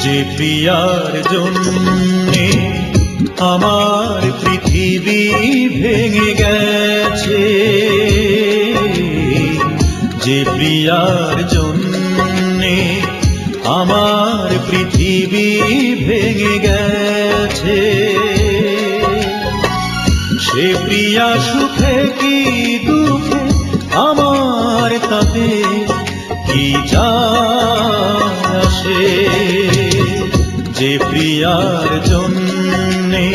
যে প্রিয়ার জন্যে আমার পৃথিবী ভেঙে গেছে, যে প্রিয়ার জন্যে আমার পৃথিবী ভেঙে গেছে, সে প্রিয়া সুখে কি দুঃখে আমার তাতে কি যায় আসে। যে প্রিয়ার জন্যে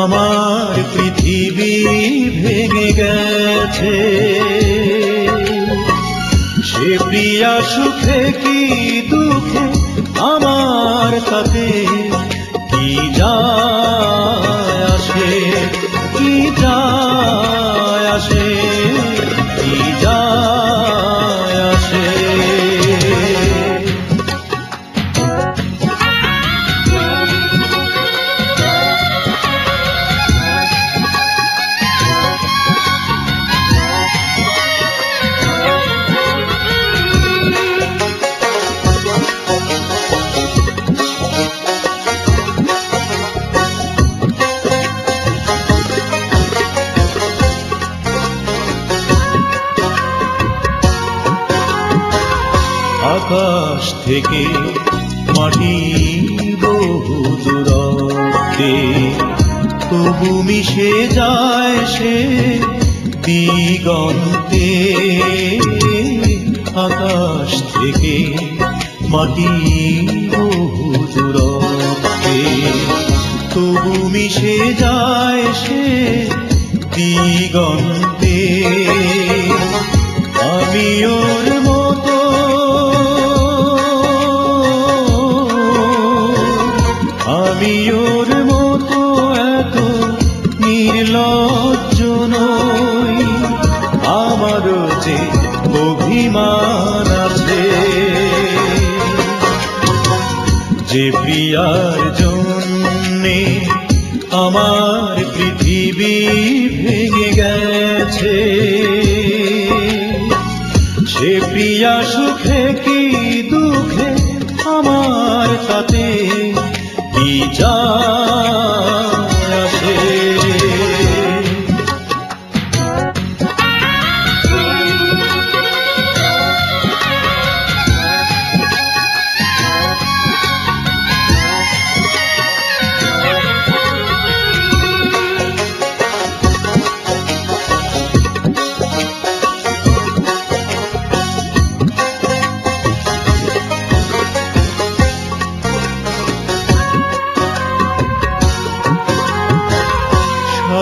আমার পৃথিবী ভেঙে গেছে, সে প্রিয়া সুখে কি দুঃখে আমার তাতে কি যায় আসে, কি যায় আসে, কি যায় আসে। আকাশ থেকে মাটি বহু দূরত্বে, তবু মিশে যায় সে দিগন্তে। আকাশ থেকে মাটি বহু দূরত্বে, তবু মিশে যায় সে দিগন্তে। আমি ওর মতো, আমি ওর মতো এত নির্লজ্জ নই, আমারও যে অভিমান আছে। যে প্রিয়ার জন্যে আমার পৃথিবী ভেঙে গেছে, সে প্রিয়া সুখে কি দুঃখে আমার তাতে কি যায় আসে।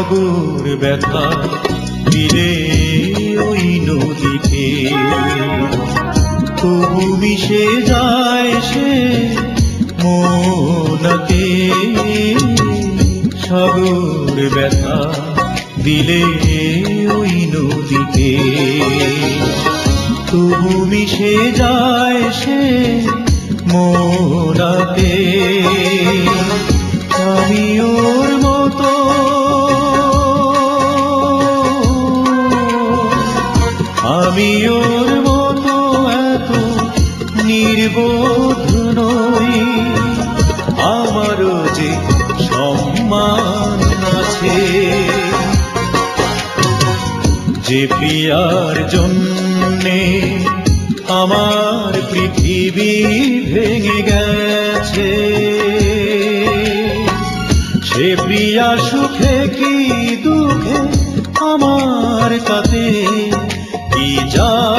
সাগর ব্যথা দিলে ওই নদীতে, তবু মিশে যায় সে মনতে। সাগর ব্যথা দিলে ওই নদীতে, তবু মিশে যায় সে মনতে। আমি ওর মতো, আমি ওর মতো এত নির্বোধ নই, আমারও যে সম্মান আছে। যে প্রিয়ার জন্যে আমার পৃথিবী ভেঙে গেছে, সে প্রিয়া সুখে কি দুঃখে আমার তাতে কি যায়।